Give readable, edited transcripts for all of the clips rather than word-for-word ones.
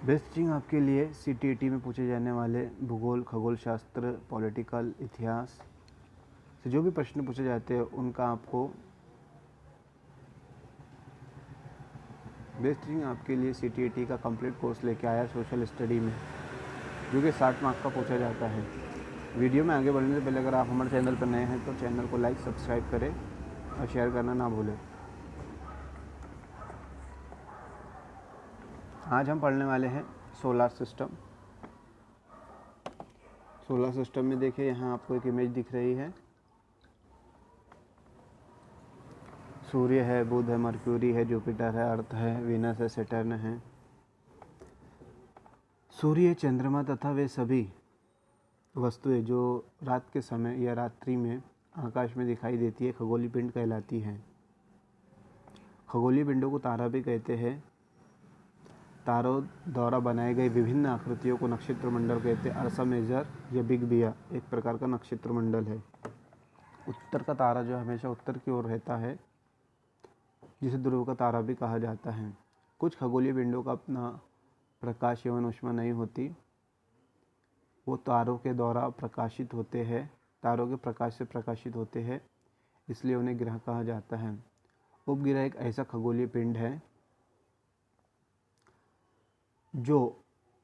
बेस्टिंग आपके लिए सीटीईटी में पूछे जाने वाले भूगोल, खगोल शास्त्र, पॉलिटिकल, इतिहास से जो भी प्रश्न पूछे जाते हैं उनका आपको बेस्टिंग आपके लिए सीटीईटी का कंप्लीट कोर्स लेके आया सोशल स्टडी में, जो कि 60 मार्क्स का पूछा जाता है। वीडियो में आगे बढ़ने से पहले अगर आप हमारे चैनल पर नए हैं तो चैनल को लाइक, सब्सक्राइब करें और शेयर करना ना भूलें। आज हम पढ़ने वाले हैं सोलर सिस्टम। सोलर सिस्टम में देखिए, यहाँ आपको एक इमेज दिख रही है। सूर्य है, बुध है, मर्क्यूरी है, जुपिटर है, अर्थ है, वीनस है, सैटर्न है। सूर्य, चंद्रमा तथा वे सभी वस्तुएं जो रात के समय या रात्रि में आकाश में दिखाई देती है खगोलीय पिंड कहलाती हैं। खगोलीय पिंडों को तारा भी कहते हैं। तारों द्वारा बनाए गए विभिन्न आकृतियों को नक्षत्र मंडल कहते हैं। अर्सा मेजर या बिग बिया एक प्रकार का नक्षत्र मंडल है। उत्तर का तारा जो हमेशा उत्तर की ओर रहता है, जिसे ध्रुव का तारा भी कहा जाता है। कुछ खगोलीय पिंडों का अपना प्रकाश एवं ऊष्मा नहीं होती, वो तारों के द्वारा प्रकाशित होते हैं, तारों के प्रकाश से प्रकाशित होते हैं, इसलिए उन्हें ग्रह कहा जाता है। उपग्रह एक ऐसा खगोलीय पिंड है जो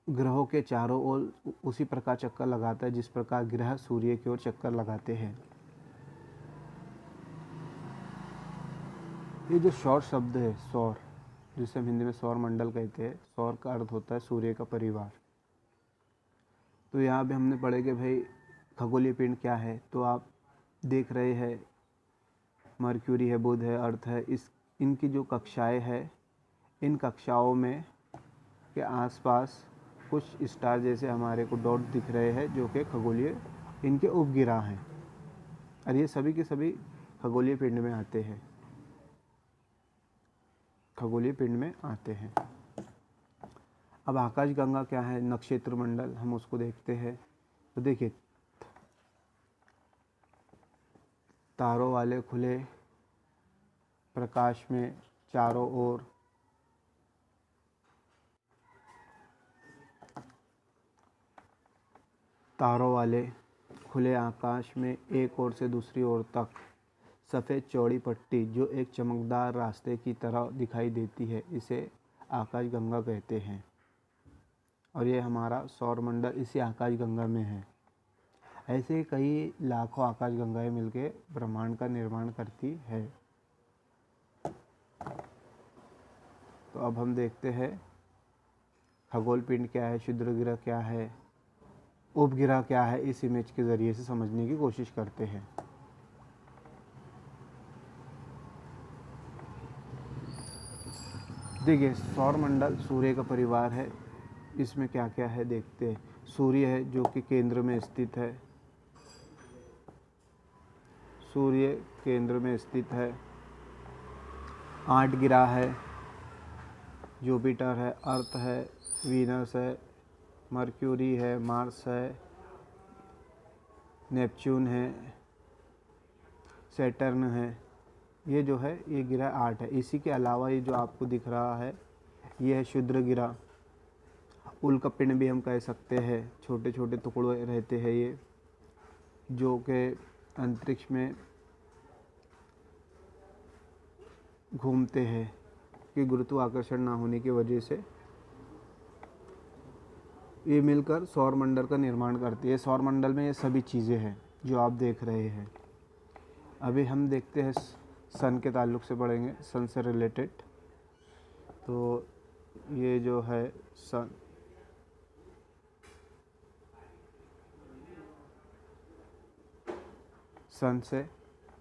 ग्रहों के चारों ओर उसी प्रकार चक्कर लगाता है जिस प्रकार ग्रह सूर्य की ओर चक्कर लगाते हैं। ये जो सौर शब्द है, सौर, जिसे हम हिंदी में सौर मंडल कहते हैं, सौर का अर्थ होता है सूर्य का परिवार। तो यहाँ भी हमने पढ़े कि भाई खगोलीय पिंड क्या है। तो आप देख रहे हैं मर्क्यूरी है, बुध है, अर्थ है। इनकी जो कक्षाएं है, इन कक्षाओं में के आसपास कुछ स्टार जैसे हमारे को डॉट दिख रहे हैं, जो कि खगोलीय इनके उपग्रह हैं, और ये सभी के सभी खगोलीय पिंड में आते हैं, खगोलीय पिंड में आते हैं। अब आकाश गंगा क्या है, नक्षत्र मंडल, हम उसको देखते हैं। तो देखिए, तारों वाले खुले प्रकाश में चारों ओर तारों वाले खुले आकाश में एक ओर से दूसरी ओर तक सफ़ेद चौड़ी पट्टी जो एक चमकदार रास्ते की तरह दिखाई देती है, इसे आकाश गंगा कहते हैं। और ये हमारा सौर मंडल इसी आकाश गंगा में है। ऐसे कई लाखों आकाश गंगाएं मिलके ब्रह्मांड का निर्माण करती है। तो अब हम देखते हैं खगोल पिंड क्या है, क्षुद्रग्रह क्या है, उपग्रह क्या है, इस इमेज के ज़रिए से समझने की कोशिश करते हैं। देखिए, सौर मंडल सूर्य का परिवार है। इसमें क्या क्या है देखते हैं। सूर्य है जो कि केंद्र में स्थित है, सूर्य केंद्र में स्थित है। 8 ग्रह है, जुपिटर है, अर्थ है, वीनस है, मर्क्यूरी है, मार्स है, नेपच्यून है, सैटर्न है। ये जो है ये ग्रह 8 है। इसी के अलावा ये जो आपको दिख रहा है ये है क्षुद्र ग्रह, उल्कापिंड भी हम कह सकते हैं। छोटे छोटे टुकड़े रहते हैं ये, जो कि अंतरिक्ष में घूमते हैं कि गुरुत्वाकर्षण ना होने की वजह से ये मिलकर सौर मंडल का निर्माण करती है। सौर मंडल में ये सभी चीज़ें हैं जो आप देख रहे हैं। अभी हम देखते हैं सन के ताल्लुक़ से पढ़ेंगे, सन से रिलेटेड। तो ये जो है सन,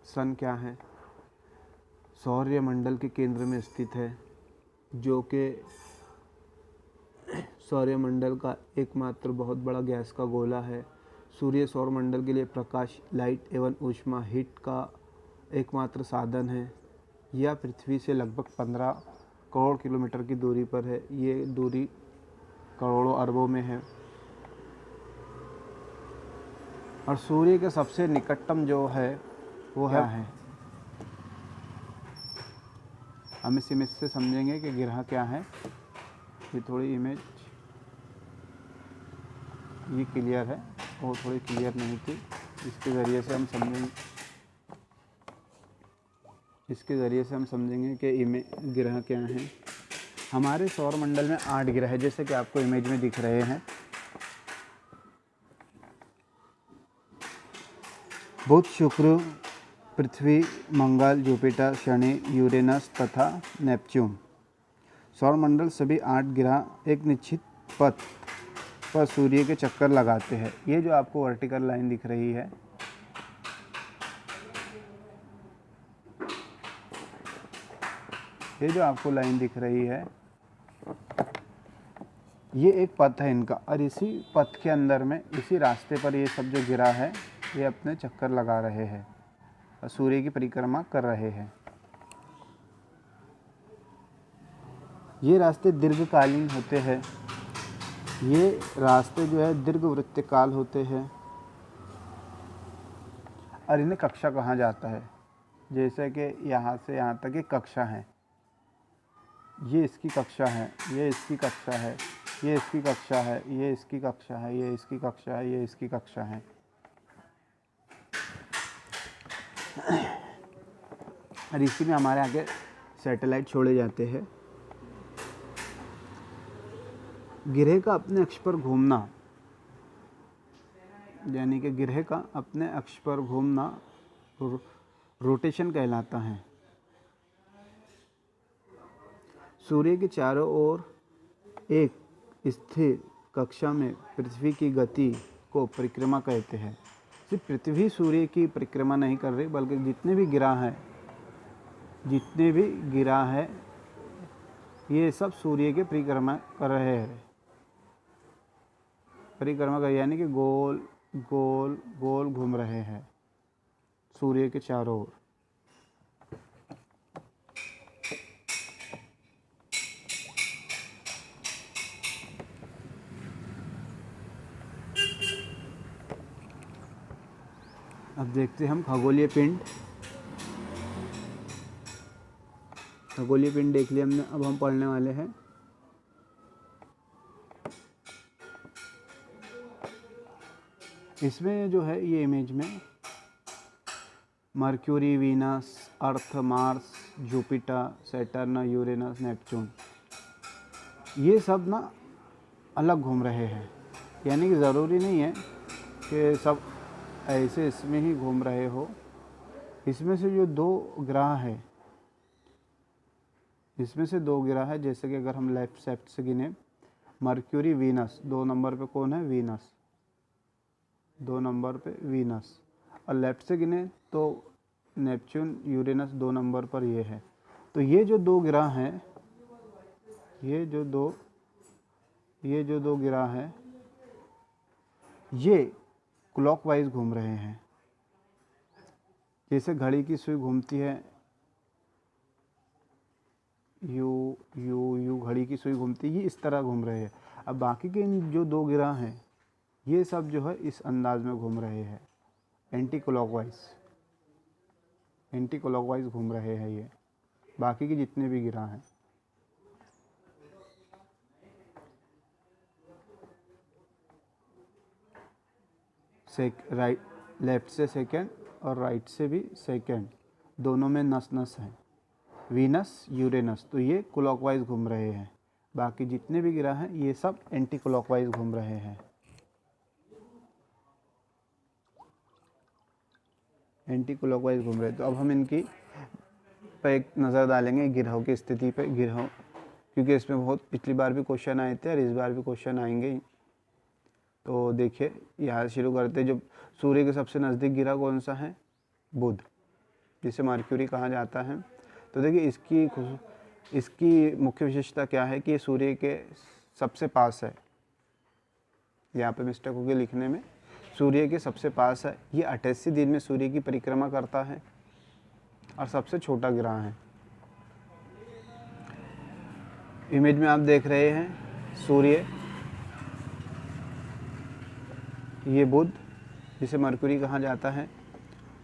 सन क्या है, सौर्य मंडल के केंद्र में स्थित है, जो कि सौरमंडल का एकमात्र बहुत बड़ा गैस का गोला है। सूर्य सौरमंडल के लिए प्रकाश, लाइट एवं ऊष्मा, हीट का एकमात्र साधन है। यह पृथ्वी से लगभग 15 करोड़ किलोमीटर की दूरी पर है। ये दूरी करोड़ों अरबों में है। और सूर्य के सबसे निकटतम जो है वो है, हम इस इमेज से समझेंगे कि ग्रह क्या है। ये थोड़ी इमेज ये क्लियर है, वो थोड़ी क्लियर नहीं थी। इसके ज़रिए से हम समझेंगे कि ग्रह क्या हैं। हमारे सौर मंडल में 8 ग्रह है, जैसे कि आपको इमेज में दिख रहे हैं। बुध, शुक्र, पृथ्वी, मंगल, जुपिटर, शनि, यूरेनस तथा नेपच्यून। सौरमंडल सभी 8 ग्रह एक निश्चित पथ पर सूर्य के चक्कर लगाते हैं। ये जो आपको वर्टिकल लाइन दिख रही है, ये जो आपको लाइन दिख रही है, ये एक पथ है इनका, और इसी पथ के अंदर में, इसी रास्ते पर ये सब जो ग्रह है ये अपने चक्कर लगा रहे हैं और सूर्य की परिक्रमा कर रहे हैं। ये रास्ते दीर्घकालीन होते हैं, ये रास्ते जो है दीर्घवृत्तकाल होते हैं और इन्हें कक्षा कहा जाता है। जैसे कि यहाँ से यहाँ तक एक कक्षा है, ये इसकी कक्षा है, ये इसकी कक्षा है, ये इसकी कक्षा है, ये इसकी कक्षा है, ये इसकी कक्षा है, ये इसकी कक्षा है। और इसी में हमारे आगे सैटेलाइट छोड़े जाते हैं। ग्रह का अपने अक्ष पर घूमना, यानी कि ग्रह का अपने अक्ष पर घूमना रोटेशन कहलाता है। सूर्य के चारों ओर एक स्थिर कक्षा में पृथ्वी की गति को परिक्रमा कहते हैं। सिर्फ पृथ्वी सूर्य की परिक्रमा नहीं कर रही, बल्कि जितने भी ग्रह हैं ये सब सूर्य की परिक्रमा कर रहे हैं। परिक्रमा कर यानी कि गोल गोल गोल घूम रहे हैं सूर्य के चारों ओर। अब देखते हैं हम खगोलीय पिंड। खगोलीय पिंड देख लिया हमने, अब हम पढ़ने वाले हैं इसमें जो है, ये इमेज में Mercury, Venus, Earth, Mars, Jupiter, Saturn, Uranus, Neptune, ये सब ना अलग घूम रहे हैं। यानी कि ज़रूरी नहीं है कि सब ऐसे इसमें ही घूम रहे हो। इसमें से जो 2 ग्रह है, इसमें से 2 ग्रह है, जैसे कि अगर हम लेफ्ट से गिने, मर्क्यूरी, वीनस, 2 नंबर पे कौन है? वीनस, 2 नंबर पे वीनस। और लेफ्ट से गिने तो नेपच्यून, यूरेनस 2 नंबर पर ये है। तो ये जो 2 ग्रह हैं, ये जो दो ग्रह हैं, ये क्लॉकवाइज घूम रहे हैं। जैसे घड़ी की सुई घूमती है, यू घड़ी की सुई घूमती है, इस तरह घूम रहे हैं। अब बाकी के इन जो 2 ग्रह हैं, ये सब जो है इस अंदाज में घूम रहे हैं, एंटी क्लॉकवाइज घूम रहे हैं ये, बाकी के जितने भी ग्रह हैं। राइट, लेफ्ट से सेकंड और राइट से भी सेकंड, दोनों में नस है, वीनस, यूरेनस, तो ये क्लॉकवाइज घूम रहे हैं। बाकी जितने भी ग्रह हैं ये सब एंटी क्लॉकवाइज घूम रहे हैं। एंटी क्लॉकवाइज घूम रहे हैं। तो अब हम इनकी पर एक नज़र डालेंगे ग्रहों की स्थिति पे, ग्रहों, क्योंकि इसमें बहुत पिछली बार भी क्वेश्चन आए थे और इस बार भी क्वेश्चन आएंगे। तो देखिए, यहाँ शुरू करते हैं। जो सूर्य के सबसे नज़दीक ग्रह कौन सा है? बुध, जिसे मर्क्यूरी कहा जाता है। तो देखिए, इसकी मुख्य विशेषता क्या है कि ये सूर्य के सबसे पास है। यहाँ पे मिस्टेक होगी लिखने में, सूर्य के सबसे पास है। ये 88 दिन में सूर्य की परिक्रमा करता है और सबसे छोटा ग्रह है। इमेज में आप देख रहे हैं सूर्य, ये बुध, जिसे मर्क्यूरी कहा जाता है,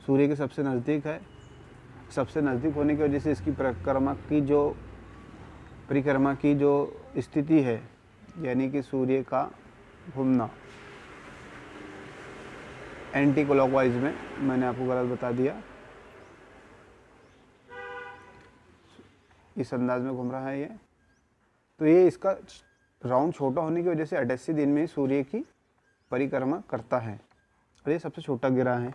सूर्य के सबसे नज़दीक है। सबसे नज़दीक होने की वजह से इसकी परिक्रमा की जो स्थिति है, यानी कि सूर्य का घूमना, एंटी क्लॉकवाइज में, मैंने आपको गलत बता दिया, इस अंदाज में घूम रहा है ये। तो ये इसका राउंड छोटा होने की वजह से 88 दिन में सूर्य की परिक्रमा करता है और ये सबसे छोटा ग्रह है।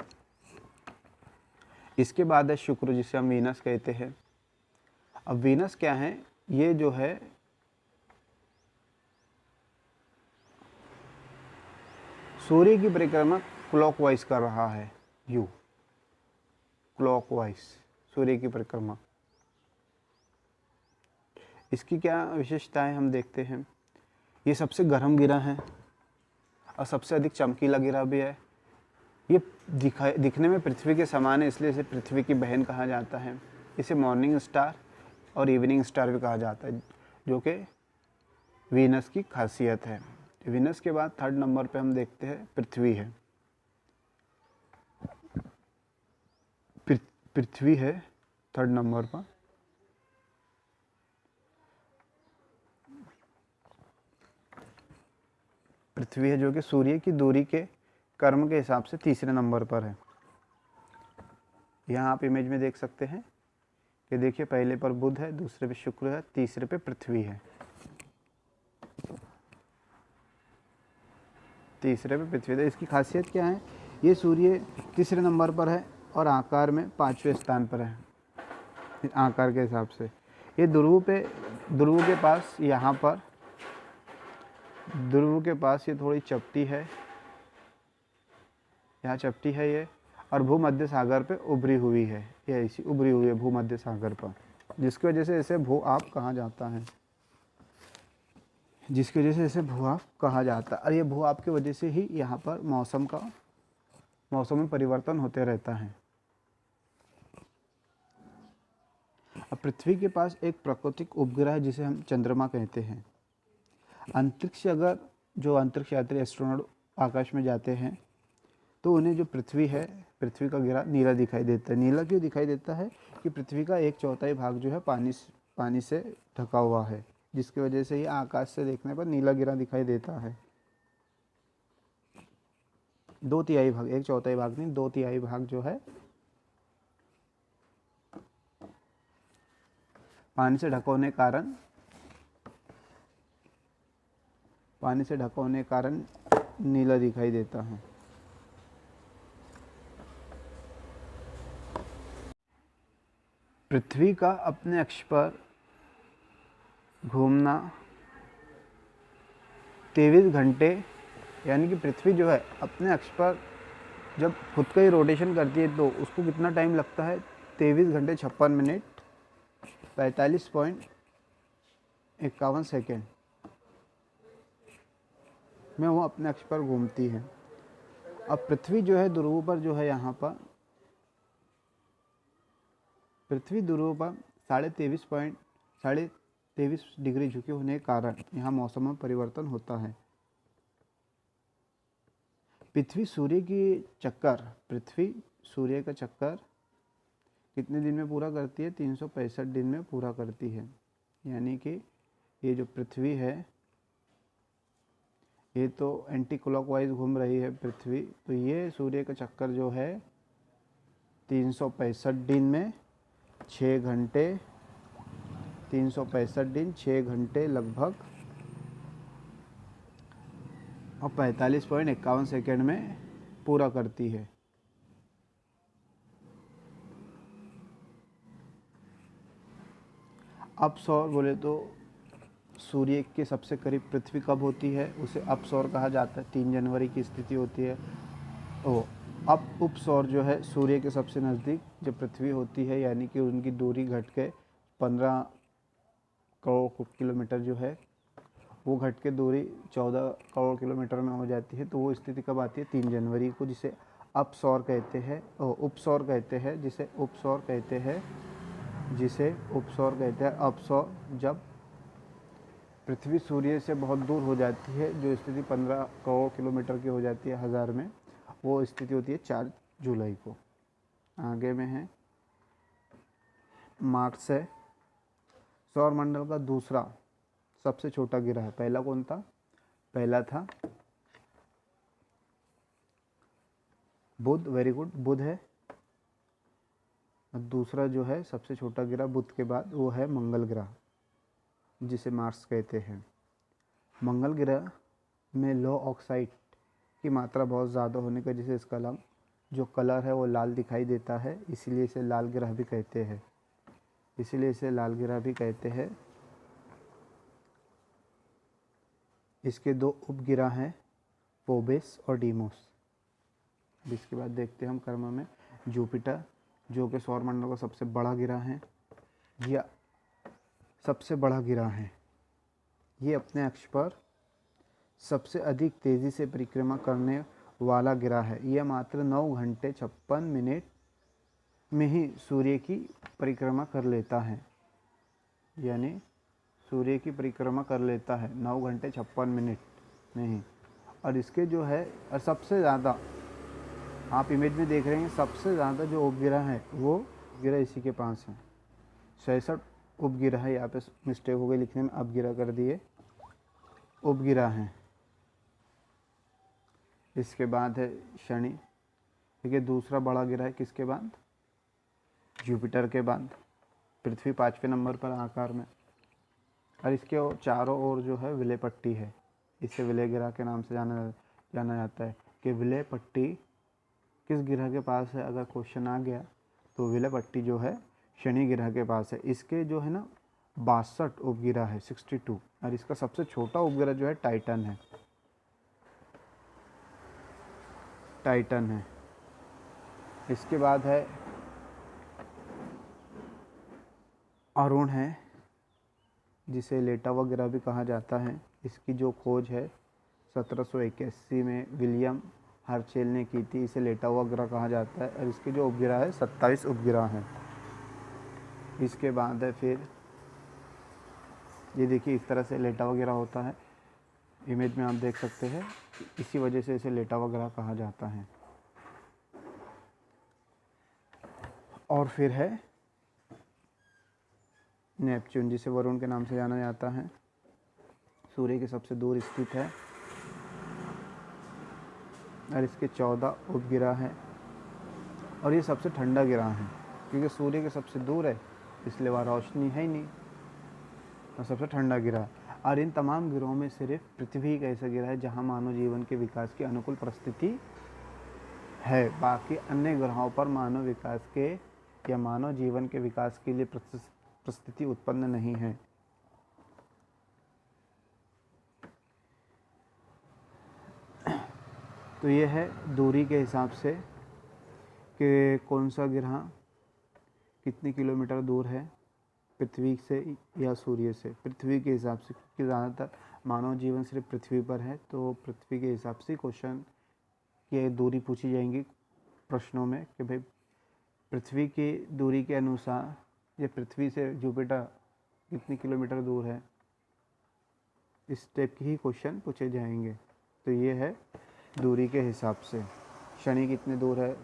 इसके बाद है शुक्र, जिसे हम वीनस कहते हैं। अब वीनस क्या है, ये जो है सूर्य की परिक्रमा क्लॉकवाइज कर रहा है, यू क्लॉकवाइज सूर्य की परिक्रमा। इसकी क्या विशेषताएं हम देखते हैं। ये सबसे गर्म ग्रह है और सबसे अधिक चमकीला ग्रह भी है। ये दिखने में पृथ्वी के समान है, इसलिए इसे पृथ्वी की बहन कहा जाता है। इसे मॉर्निंग स्टार और इवनिंग स्टार भी कहा जाता है, जो कि वीनस की खासियत है। वीनस के बाद थर्ड नंबर पे हम देखते हैं पृथ्वी है। पृथ्वी है थर्ड नंबर पर। पृथ्वी है जो कि सूर्य की दूरी के कर्म के हिसाब से तीसरे नंबर पर है। यहाँ आप इमेज में देख सकते हैं कि देखिए, पहले पर बुध है, दूसरे पे शुक्र है, तीसरे पे पृथ्वी है। तीसरे पे पृथ्वी। तो इसकी खासियत क्या है, ये सूर्य तीसरे नंबर पर है और आकार में 5वें स्थान पर है आकार के हिसाब से। ये ध्रुव के पास, यहाँ पर ध्रुव के पास ये थोड़ी चपटी है, यहाँ चपटी है ये, और भूमध्य सागर पे उभरी हुई है, ये ऐसी उभरी हुई है भूमध्य सागर पर, जिसकी वजह से इसे भू आप कहा जाता है, जिसकी वजह से इसे भू आप कहा जाता है। और ये भू आप की वजह से ही यहाँ पर मौसम में परिवर्तन होते रहता है। अब पृथ्वी के पास एक प्राकृतिक उपग्रह है जिसे हम चंद्रमा कहते हैं। जो अंतरिक्ष यात्री एस्ट्रोनॉट आकाश में जाते हैं तो उन्हें जो पृथ्वी है, पृथ्वी का घेरा नीला दिखाई देता है। नीला क्यों दिखाई देता है कि पृथ्वी का 1/4 भाग जो है पानी से ढका हुआ है, जिसकी वजह से ये आकाश से देखने पर नीला घेरा दिखाई देता है। 2/3 भाग, 1/4 भाग नहीं, 2/3 भाग जो है पानी से ढका होने के कारण नीला दिखाई देता है। पृथ्वी का अपने अक्ष पर घूमना 23 घंटे, यानी कि पृथ्वी जो है अपने अक्ष पर जब खुद का ही रोटेशन करती है तो उसको कितना टाइम लगता है, 23 घंटे 56 मिनट 45.51 सेकेंड में वो अपने अक्ष पर घूमती है। अब पृथ्वी जो है ध्रुव पर जो है, यहाँ पर पृथ्वी ध्रुव पर 23.23 डिग्री झुके होने के कारण यहाँ मौसम में परिवर्तन होता है। पृथ्वी सूर्य का चक्कर कितने दिन में पूरा करती है, 365 दिन में पूरा करती है। यानी कि ये जो पृथ्वी है ये तो एंटी क्लॉकवाइज घूम रही है पृथ्वी, तो ये सूर्य का चक्कर जो है 365 दिन में 6 घंटे, 365 दिन 6 घंटे लगभग और 45.51 सेकेंड में पूरा करती है। अपसौर बोले तो सूर्य के सबसे करीब पृथ्वी कब होती है, उसे अपसौर कहा जाता है। 3 जनवरी की स्थिति होती है। उपसौर जो है सूर्य के सबसे नज़दीक जब पृथ्वी होती है, यानी कि उनकी दूरी घट के 15 करोड़ किलोमीटर जो है वो घट के दूरी 14 करोड़ किलोमीटर में हो जाती है। तो वो स्थिति कब आती है, 3 जनवरी को, जिसे अपसौर कहते हैं, उपसौर कहते हैं, जिसे उपसौर कहते हैं। अपसौर जब पृथ्वी सूर्य से बहुत दूर हो जाती है, जो स्थिति 15 करोड़ किलोमीटर की हो जाती है 1000 में, वो स्थिति होती है 4 जुलाई को। आगे में है मार्च से सौरमंडल का दूसरा सबसे छोटा ग्रह है। पहला कौन था, पहला था बुध, वेरी गुड, बुध है। और दूसरा जो है सबसे छोटा ग्रह बुध के बाद वो है मंगल ग्रह, जिसे मार्स कहते हैं। मंगल ग्रह में लो ऑक्साइड की मात्रा बहुत ज़्यादा होने की वजह से इसका जो कलर है वो लाल दिखाई देता है, इसीलिए इसे लाल ग्रह भी कहते हैं। इसके 2 उपग्रह हैं, फोबेस और डीमोस। इसके बाद देखते हैं हम क्रम में जुपिटर, जो कि सौरमंडल का सबसे बड़ा ग्रह है या सबसे बड़ा ग्रह है। ये अपने अक्ष पर सबसे अधिक तेज़ी से परिक्रमा करने वाला ग्रह है। यह मात्र 9 घंटे 56 मिनट में ही सूर्य की परिक्रमा कर लेता है, यानी सूर्य की परिक्रमा कर लेता है 9 घंटे 56 मिनट में ही। और इसके जो है, और सबसे ज़्यादा आप इमेज में देख रहे हैं, सबसे ज़्यादा जो उपग्रह है वो उपग्रह इसी के पास है। 66 उपग्रह है, यहाँ पे मिस्टेक हो गई लिखने में, अपग्रह कर दिए, उपग्रह हैं। इसके बाद है शनि, ठीक है, दूसरा बड़ा ग्रह है किसके बाद? जुपिटर के बाद। पृथ्वी 5वें नंबर पर आकार में, और इसके चारों ओर जो है विलय पट्टी है। इसे विलय ग्रह के नाम से जाना जाता है कि विलय पट्टी किस ग्रह के पास है। अगर क्वेश्चन आ गया तो विलय पट्टी जो है शनि ग्रह के पास है। इसके जो है ना 62 उपग्रह है, 62, और इसका सबसे छोटा उपग्रह जो है टाइटन है। इसके बाद है अरुण है, जिसे लेटा हुआ ग्रह भी कहा जाता है। इसकी जो खोज है 1781 में विलियम हर्शेल ने की थी। इसे लेटा हुआ ग्रह कहा जाता है, और इसके जो उपग्रह है 27 उपग्रह हैं। इसके बाद है फिर ये देखिए, इस तरह से लेटा हुआ ग्रह होता है, इमेज में आप देख सकते हैं। इसी वजह से इसे लेटा हुआ ग्रह कहा जाता है। और फिर है नेपच्यून, जिसे वरुण के नाम से जाना जाता है। सूर्य के सबसे दूर स्थित है, और इसके 14 उपग्रह हैं, और ये सबसे ठंडा ग्रह है, क्योंकि सूर्य के सबसे दूर है, इसलिए वहाँ रोशनी है ही नहीं, और सबसे ठंडा ग्रह। और इन तमाम ग्रहों में सिर्फ पृथ्वी एक ऐसा ग्रह है जहाँ मानव जीवन के विकास की अनुकूल परिस्थिति है। बाकी अन्य ग्रहों पर मानव विकास के या मानव जीवन के विकास के लिए परिस्थिति उत्पन्न नहीं है। तो ये है दूरी के हिसाब से कि कौन सा ग्रह कितने किलोमीटर दूर है पृथ्वी से या सूर्य से। पृथ्वी के हिसाब से, क्योंकि ज़्यादातर मानव जीवन सिर्फ पृथ्वी पर है, तो पृथ्वी के हिसाब से क्वेश्चन की दूरी पूछी जाएंगी प्रश्नों में कि भाई पृथ्वी की दूरी के अनुसार ये पृथ्वी से जुपिटर कितने किलोमीटर दूर है, इस टाइप के ही क्वेश्चन पूछे जाएंगे। तो ये है दूरी के हिसाब से। शनि कितने दूर है?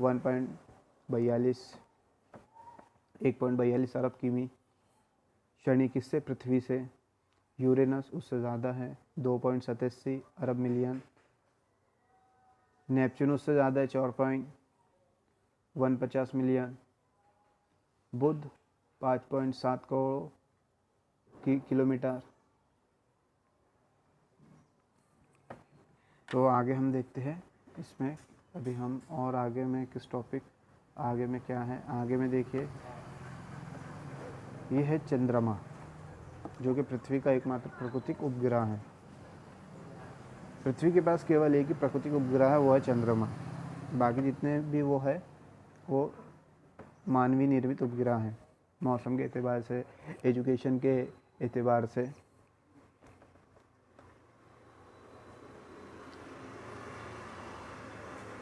1.42 अरब किमी। शनि किससे? पृथ्वी से। यूरेनस उससे ज़्यादा है, 2.87 अरब मिलियन। नेपच्यून उससे ज़्यादा है, 4.150 मिलियन। बुध 5.7 करोड़ किलोमीटर। तो आगे हम देखते हैं इसमें, अभी हम और आगे में किस टॉपिक, आगे में क्या है, आगे में देखिए ये है चंद्रमा, जो कि पृथ्वी का एकमात्र प्राकृतिक उपग्रह है। पृथ्वी के पास केवल एक ही प्राकृतिक उपग्रह है, वो है चंद्रमा। बाकी जितने भी वो है वो मानवीय निर्मित उपग्रह हैं, मौसम के एतबार से, एजुकेशन के एतबार से।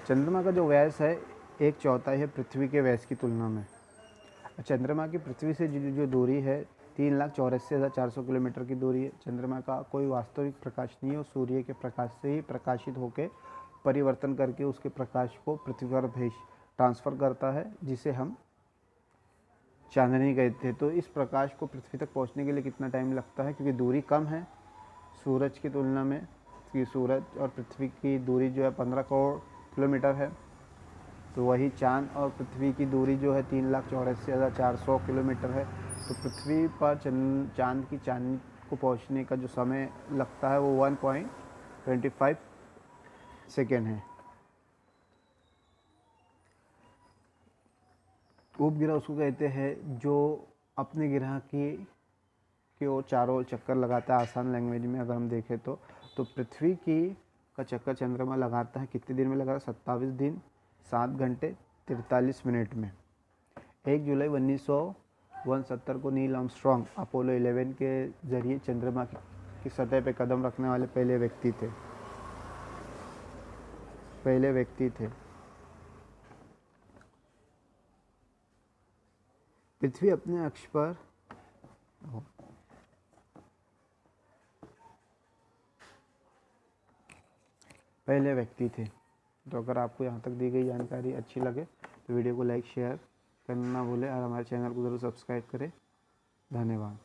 चंद्रमा का जो व्यास है 1/4 है पृथ्वी के व्यास की तुलना में। चंद्रमा की पृथ्वी से जो दूरी है 3,84,400 किलोमीटर की दूरी है। चंद्रमा का कोई वास्तविक प्रकाश नहीं है, और सूर्य के प्रकाश से ही प्रकाशित होकर परिवर्तन करके उसके प्रकाश को पृथ्वी पर ट्रांसफ़र करता है, जिसे हम चांदनी कहते हैं। तो इस प्रकाश को पृथ्वी तक पहुंचने के लिए कितना टाइम लगता है, क्योंकि दूरी कम है सूरज की तुलना में, कि सूरज और पृथ्वी की दूरी जो है 15 करोड़ किलोमीटर है, तो वही चांद और पृथ्वी की दूरी जो है 3,84,400 किलोमीटर है। तो पृथ्वी पर चांद की चांदनी को पहुंचने का जो समय लगता है वो 1.25 सेकेंड है। उपग्रह उसको कहते हैं जो अपने ग्रह की ओर चारों ओर चक्कर लगाता है। आसान लैंग्वेज में अगर हम देखें तो पृथ्वी की का चक्कर चंद्रमा लगाता है कितने दिन में लगाता है? 27 दिन 7 घंटे 43 मिनट में। 1 जुलाई 1969 को नील आर्मस्ट्रॉन्ग अपोलो 11 के जरिए चंद्रमा की सतह पर कदम रखने वाले पहले व्यक्ति थे। पृथ्वी अपने अक्ष पर पहले व्यक्ति थे। तो अगर आपको यहाँ तक दी गई जानकारी अच्छी लगे तो वीडियो को लाइक शेयर करना ना भूलें और हमारे चैनल को ज़रूर सब्सक्राइब करें। धन्यवाद।